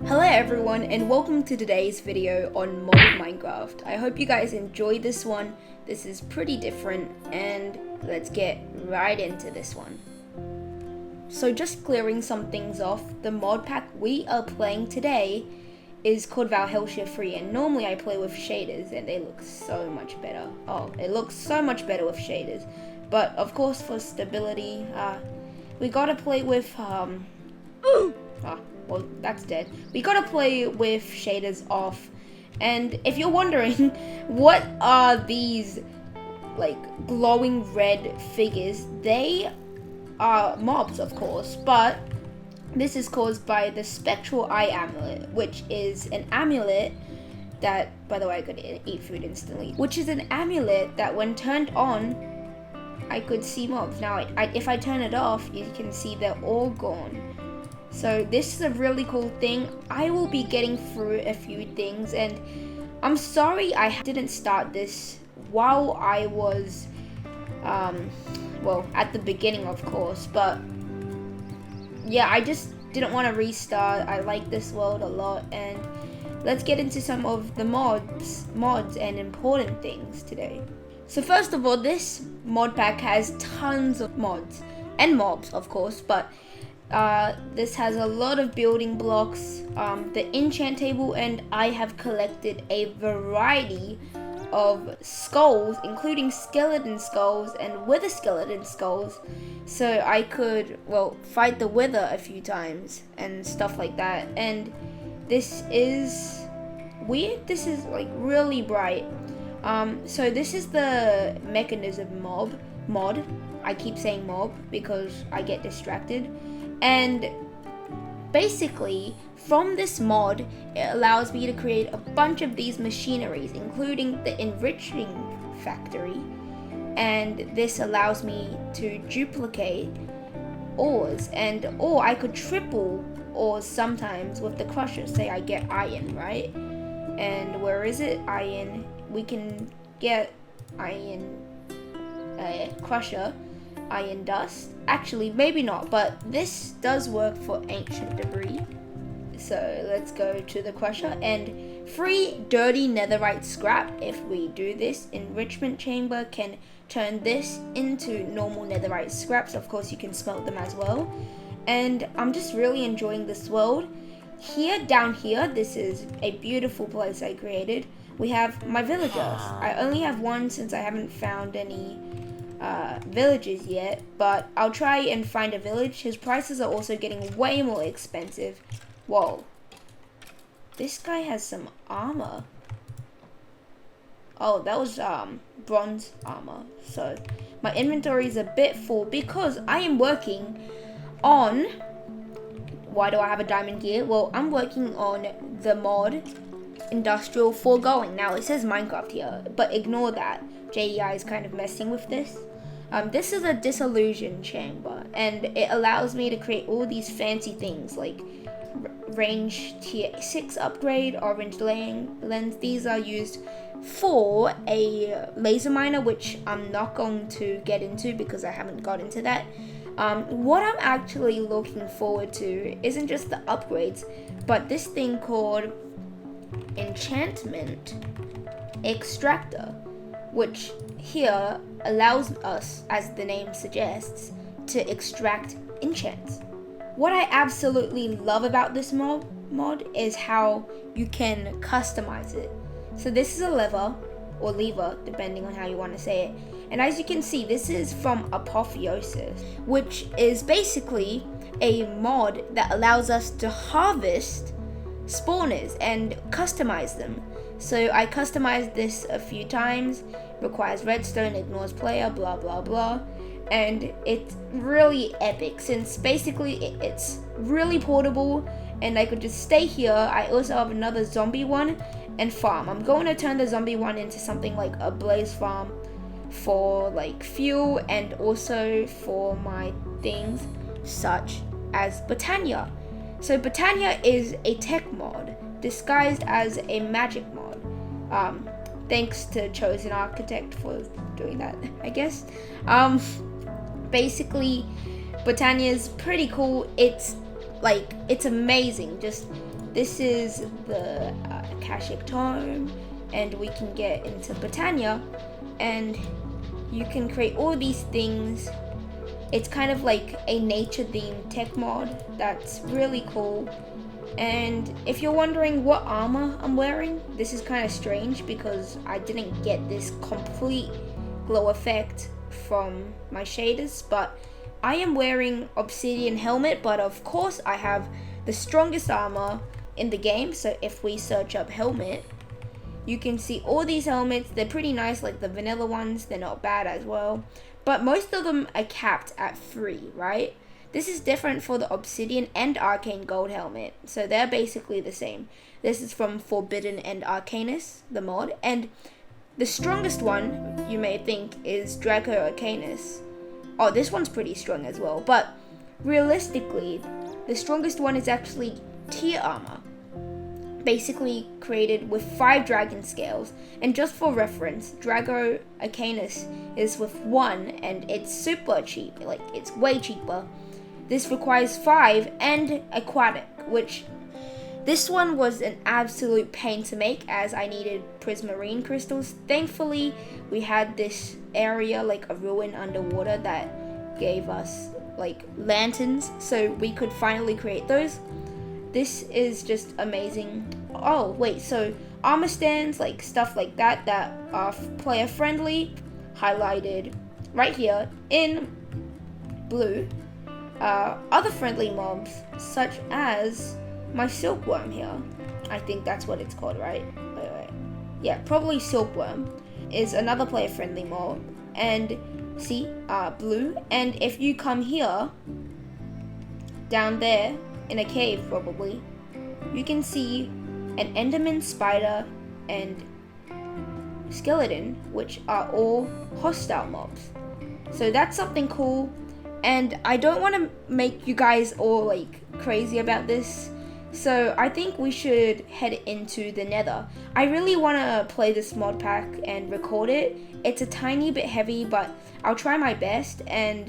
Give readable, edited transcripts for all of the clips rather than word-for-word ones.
Hello everyone and welcome to today's video on modded Minecraft. I hope you guys enjoyed this one. This is pretty different and let's get right into this one. So just clearing some things off, the mod pack we are playing today is called Valhelsia 3 and normally I play with shaders and they look so much better. Oh, it looks so much better with shaders. But of course for stability, we gotta play with well, that's dead. We gotta play with shaders off. And if you're wondering, what are these, like, glowing red figures? They are mobs, of course, but this is caused by the Spectral Eye Amulet, which is an amulet that, by the way, I could eat food instantly, which is an amulet that when turned on, I could see mobs. Now, if I turn it off, you can see they're all gone. So this is a really cool thing. I will be getting through a few things and I'm sorry I didn't start this while I was, well, at the beginning of course, but yeah, I just didn't want to restart. I like this world a lot and let's get into some of the mods and important things today. So first of all, this mod pack has tons of mods and mobs of course, but this has a lot of building blocks, the enchant table, and I have collected a variety of skulls, including skeleton skulls and wither skeleton skulls, so I could, well, fight the wither a few times and stuff like that. And this is weird. This is like really bright. So this is the mechanism mod. I keep saying mob because I get distracted. And basically, from this mod, it allows me to create a bunch of these machineries, including the enriching factory. And this allows me to duplicate ores, or I could triple ores sometimes with the crusher. Say I get iron, right? And where is it? Iron. We can get iron crusher. Iron dust. Actually, maybe not, but this does work for ancient debris. So let's go to the crusher and 3 dirty netherite scrap. If we do this, enrichment chamber can turn this into normal netherite scraps. Of course, you can smelt them as well. And I'm just really enjoying this world. Here, down here, this is a beautiful place I created. We have my villagers. I only have one since I haven't found any villages yet, but I'll try and find a village. His prices are also getting way more expensive. Whoa, this guy has some armor. Oh, that was bronze armor. So my inventory is a bit full because I am working on, why do I have a diamond gear? Well, I'm working on the mod industrial foregoing. Now it says Minecraft here, but ignore that. JEI is kind of messing with this. This is a disillusion chamber, and it allows me to create all these fancy things like range tier 6 upgrade, orange lens. These are used for a laser miner, which I'm not going to get into because I haven't got into that. What I'm actually looking forward to isn't just the upgrades, but this thing called enchantment extractor, which here allows us, as the name suggests, to extract enchants. What I absolutely love about this mod is how you can customize it. So this is a lever, or lever, depending on how you want to say it. And as you can see, this is from Apotheosis, which is basically a mod that allows us to harvest spawners and customize them. So I customized this a few times. Requires redstone, ignores player, blah blah blah, and it's really epic since basically it's really portable and I could just stay here. I also have another zombie one and farm. I'm going to turn the zombie one into something like a blaze farm for like fuel and also for my things such as Botania. So Botania is a tech mod disguised as a magic mod. Thanks to Chosen Architect for doing that, I guess. Basically, Botania's pretty cool. It's amazing. Just this is the Akashic Tome, and we can get into Britannia, and you can create all these things. It's kind of like a nature themed tech mod that's really cool. And if you're wondering what armor I'm wearing, this is kind of strange because I didn't get this complete glow effect from my shaders, but I am wearing obsidian helmet, but of course I have the strongest armor in the game. So if we search up helmet, you can see all these helmets. They're pretty nice, like the vanilla ones, they're not bad as well, but most of them are capped at 3, right? This is different for the obsidian and arcane gold helmet, so they're basically the same. This is from Forbidden and Arcanus, the mod, and the strongest one, you may think, is Draco Arcanus. Oh, this one's pretty strong as well, but realistically, the strongest one is actually tier armor, basically created with 5 dragon scales. And just for reference, Draco Arcanus is with 1, and it's super cheap, like it's way cheaper. This requires 5 and aquatic, which this one was an absolute pain to make as I needed prismarine crystals. Thankfully, we had this area, like a ruin underwater, that gave us like lanterns, so we could finally create those. This is just amazing. Oh wait, so armor stands, like stuff like that are player friendly, highlighted right here in blue. Other friendly mobs, such as my silkworm here, I think that's what it's called, right? Wait. Yeah, probably silkworm is another player friendly mob, and see, blue. And if you come here, down there in a cave probably, you can see an enderman, spider, and skeleton, which are all hostile mobs. So that's something cool. And I don't want to make you guys all like crazy about this, so I think we should head into the nether. I really want to play this mod pack and record it. It's a tiny bit heavy, but I'll try my best, and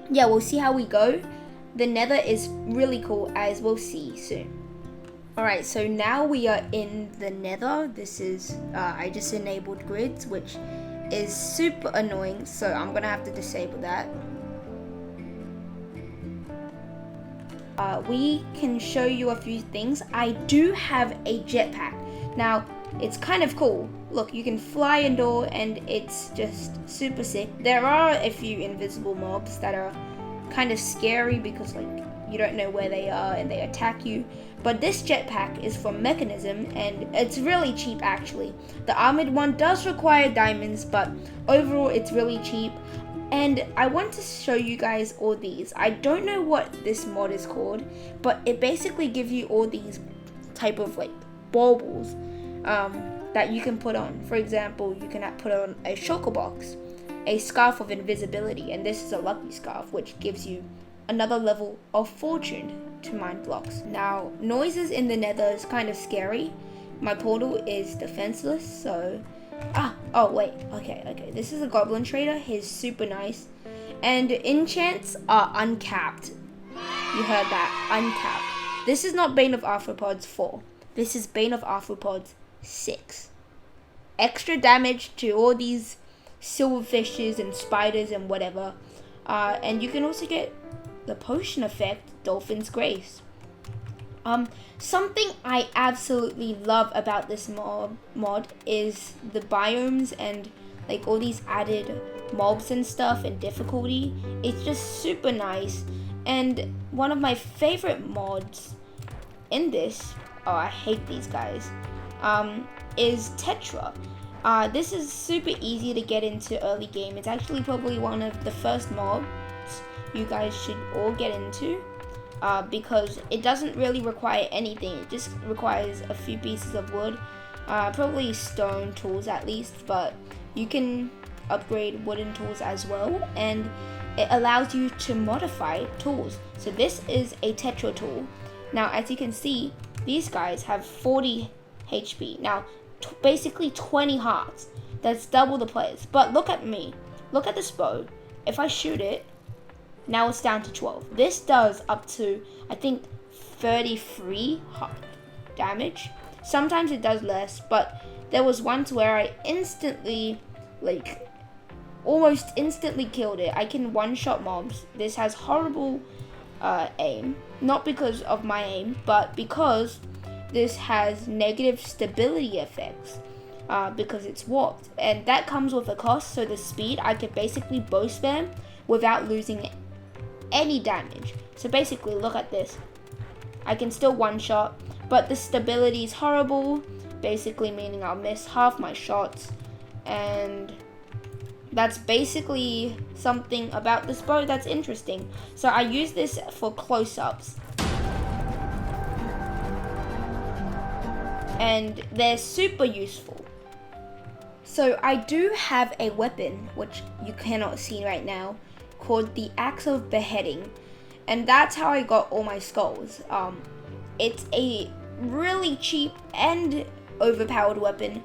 yeah, we'll see how we go. The nether is really cool, as we'll see soon. Alright, so now we are in the nether. This is, I just enabled grids, which is super annoying, so I'm gonna have to disable that. We can show you a few things. I do have a jetpack. Now, it's kind of cool. Look, you can fly indoor, and it's just super sick. There are a few invisible mobs that are kind of scary because like you don't know where they are and they attack you. But this jetpack is from Mechanism, and it's really cheap actually. The armored one does require diamonds, but overall it's really cheap. And I want to show you guys all these. I don't know what this mod is called, but it basically gives you all these type of like baubles that you can put on. For example, you can put on a shulker box, a scarf of invisibility, and this is a lucky scarf, which gives you another level of fortune to mine blocks. Now, noises in the nether is kind of scary. My portal is defenseless, so oh wait, okay. This is a goblin trader. He's super nice. And enchants are uncapped. You heard that, uncapped. This is not Bane of Arthropods 4. This is Bane of Arthropods 6. Extra damage to all these silverfishes and spiders and whatever. And you can also get the potion effect, Dolphin's Grace. Something I absolutely love about this mod is the biomes and like all these added mobs and stuff and difficulty. It's just super nice. And one of my favorite mods in this, oh I hate these guys, is Tetra. This is super easy to get into early game. It's actually probably one of the first mobs you guys should all get into. Because it doesn't really require anything. It just requires a few pieces of wood, probably stone tools at least, but you can upgrade wooden tools as well, and it allows you to modify tools. So this is a Tetra tool. Now, as you can see, these guys have 40 HP. Now, basically 20 hearts. That's double the players. But look at me. Look at this bow. If I shoot it, now it's down to 12. This does up to, I think, 33 damage. Sometimes it does less, but there was once where I instantly, like, almost instantly killed it. I can one-shot mobs. This has horrible aim, not because of my aim, but because this has negative stability effects because it's warped, and that comes with a cost. So the speed, I can basically bow spam without losing any damage. So basically, look at this. I can still one-shot, but the stability is horrible, basically meaning I'll miss half my shots, and that's basically something about this bow that's interesting. So I use this for close-ups, and they're super useful. So I do have a weapon, which you cannot see right now, called the Axe of Beheading, and that's how I got all my skulls. It's a really cheap and overpowered weapon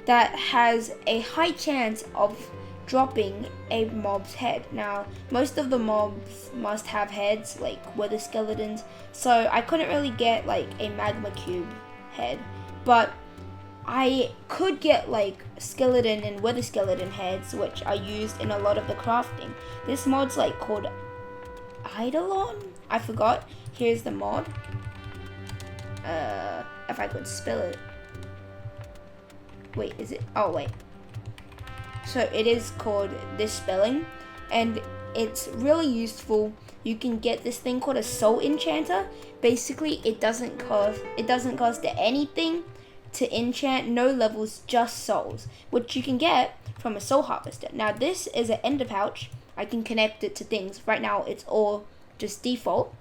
that has a high chance of dropping a mob's head. Now, most of the mobs must have heads, like wither skeletons, so I couldn't really get like a magma cube head, but I could get like skeleton and wither skeleton heads, which are used in a lot of the crafting. This mod's like called Eidolon? I forgot. Here's the mod. If I could spell it. Wait, is it? Oh, wait. So it is called this spelling, and it's really useful. You can get this thing called a soul enchanter. Basically, it doesn't cost anything to enchant, no levels, just souls, which you can get from a soul harvester. Now this is an ender pouch. I can connect it to things. Right now it's all just default.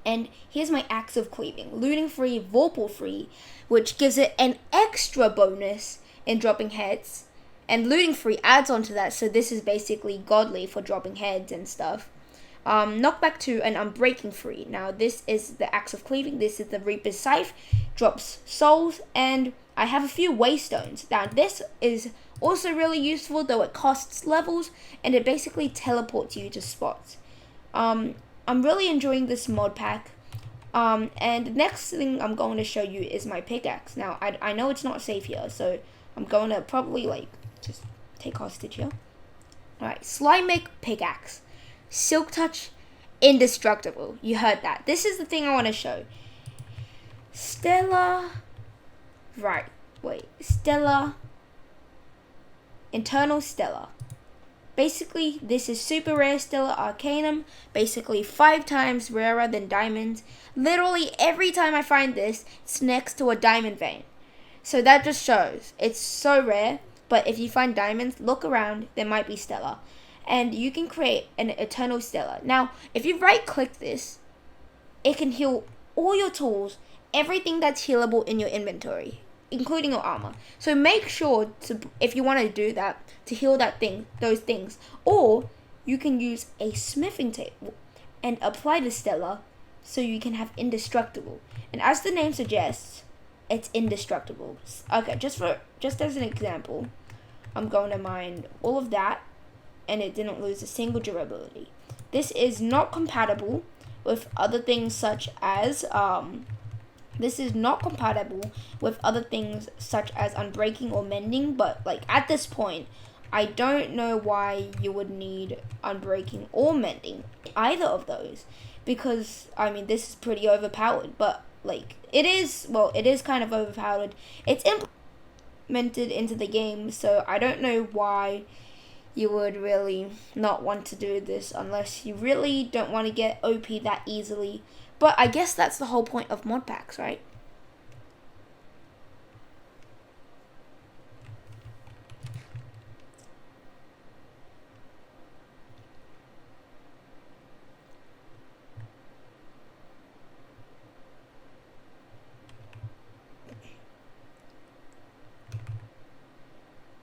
And here's my Axe of Cleaving, looting free, vorpal free, which gives it an extra bonus in dropping heads. And looting free adds on to that, so this is basically godly for dropping heads and stuff. Knockback 2 and Unbreaking free. Now this is the Axe of Cleaving, this is the Reaper's Scythe, drops souls, and I have a few waystones. Now this is also really useful, though it costs levels, and it basically teleports you to spots. I'm really enjoying this mod pack. And the next thing I'm going to show you is my pickaxe. Now, I know it's not safe here, so I'm going to probably, like, just take hostage here. Alright, Slime Make Pickaxe. Silk Touch, indestructible. You heard that. This is the thing I want to show. Stellar... Right, wait. Stellar... Internal Stellar. Basically, this is super rare Stellar Arcanum, basically 5 times rarer than diamonds. Literally every time I find this, it's next to a diamond vein. So that just shows, it's so rare, but if you find diamonds, look around, there might be Stellar. And you can create an Eternal Stellar. Now, if you right click this, it can heal all your tools, everything that's healable in your inventory, including your armor. So make sure to, if you want to do that, to heal those things. Or you can use a smithing table and apply the Stellar so you can have indestructible. And as the name suggests, it's indestructible. Okay, just as an example, I'm going to mine all of that, and it didn't lose a single durability. This is not compatible with other things such as unbreaking or mending, but like at this point, I don't know why you would need unbreaking or mending, either of those, because I mean this is pretty overpowered, but like it is kind of overpowered. It's implemented into the game, so I don't know why you would really not want to do this unless you really don't want to get OP that easily. But I guess that's the whole point of mod packs, right?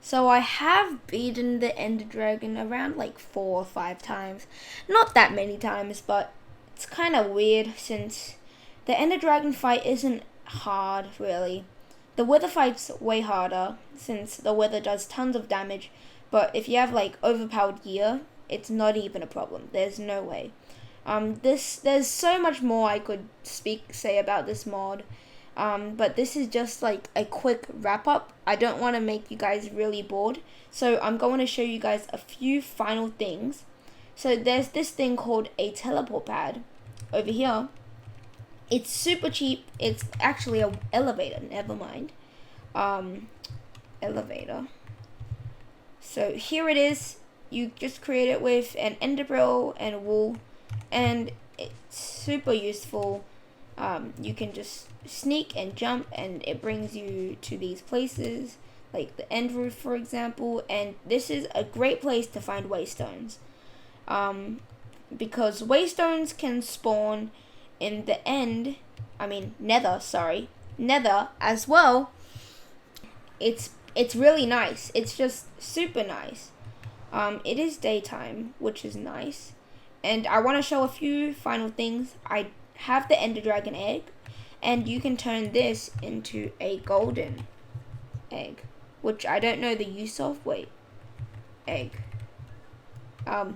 So I have beaten the Ender Dragon around like 4 or 5 times. Not that many times, but it's kind of weird since the Ender Dragon fight isn't hard, really. The Wither fight's way harder since the Wither does tons of damage, but if you have like overpowered gear, it's not even a problem. There's no way. There's so much more I could say about this mod. But this is just like a quick wrap up. I don't want to make you guys really bored, so I'm going to show you guys a few final things. So there's this thing called a teleport pad over here. It's super cheap. It's actually an elevator, never mind. Elevator. So here it is. You just create it with an ender pearl and wool, and it's super useful. You can just sneak and jump, and it brings you to these places, like the end roof, for example. And this is a great place to find waystones, because waystones can spawn in the nether as well. It's really nice. It's just super nice. It is daytime, which is nice. And I want to show a few final things. I have the ender dragon egg, and you can turn this into a golden egg, which I don't know the use of. Wait, egg.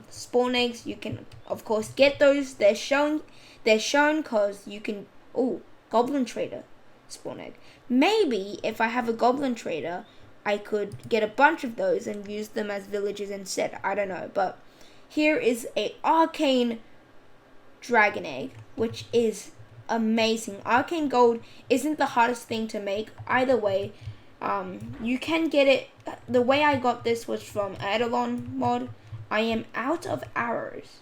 Spawn eggs, you can of course get those. They're shown because you can. Oh, goblin trader spawn egg. Maybe if I have a goblin trader, I could get a bunch of those and use them as villages instead. I don't know, but here is a arcane dragon egg, which is amazing. Arcane gold isn't the hardest thing to make either way. You can get it. The way I got this was from Eidolon mod. I am out of arrows,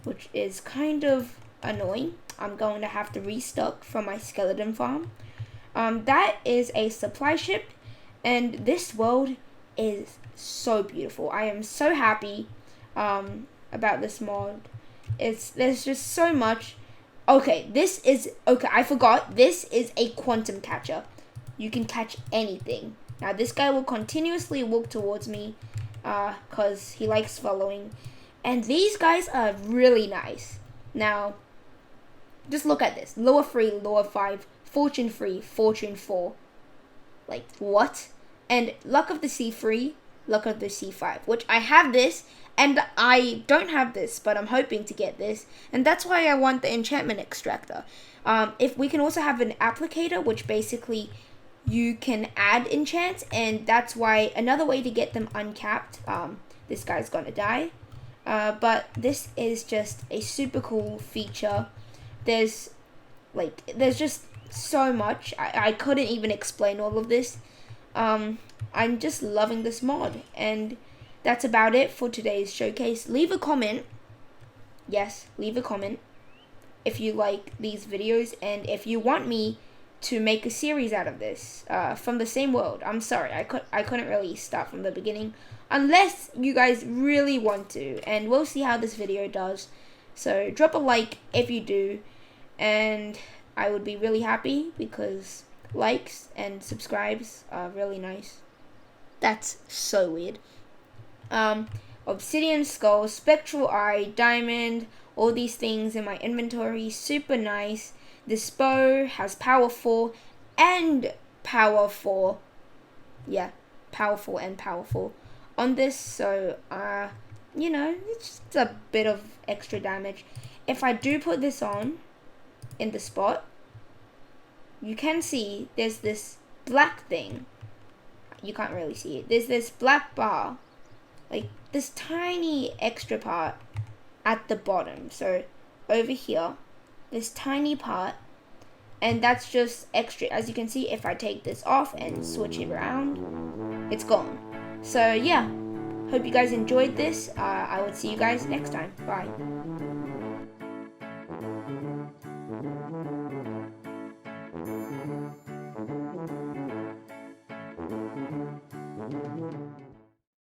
which is kind of annoying. I'm going to have to restock from my skeleton farm. That is a supply ship, and this world is so beautiful. I am so happy about this mod. There's just so much. Okay, I forgot. This is a quantum catcher. You can catch anything. Now this guy will continuously walk towards me because he likes following. And these guys are really nice. Now, just look at this. Lure 3, Lure 5, Fortune 3, Fortune 4. Like, what? And Luck of the Sea 3, Luck of the Sea 5. Which I have this, and I don't have this, but I'm hoping to get this. And that's why I want the enchantment extractor. If we can also have an applicator, which basically you can add enchants, and that's why another way to get them uncapped. This guy's gonna die. But this is just a super cool feature. There's just so much. I couldn't even explain all of this. I'm just loving this mod, and that's about it for today's showcase. Leave a comment. Yes, leave a comment if you like these videos, and if you want me to make a series out of this from the same world. I'm sorry, I couldn't really start from the beginning unless you guys really want to, and we'll see how this video does. So drop a like if you do, and I would be really happy because likes and subscribes are really nice. That's so weird. Obsidian skull, spectral eye, diamond, all these things in my inventory, super nice. This bow has power 4 and power 4. Yeah, powerful and powerful on this, so it's just a bit of extra damage. If I do put this on in the spot, you can see there's this black thing. You can't really see it. There's this black bar, like this tiny extra part at the bottom. So over here, this tiny part, and that's just extra. As you can see, if I take this off and switch it around, it's gone. So yeah, hope you guys enjoyed this. I will see you guys next time. Bye.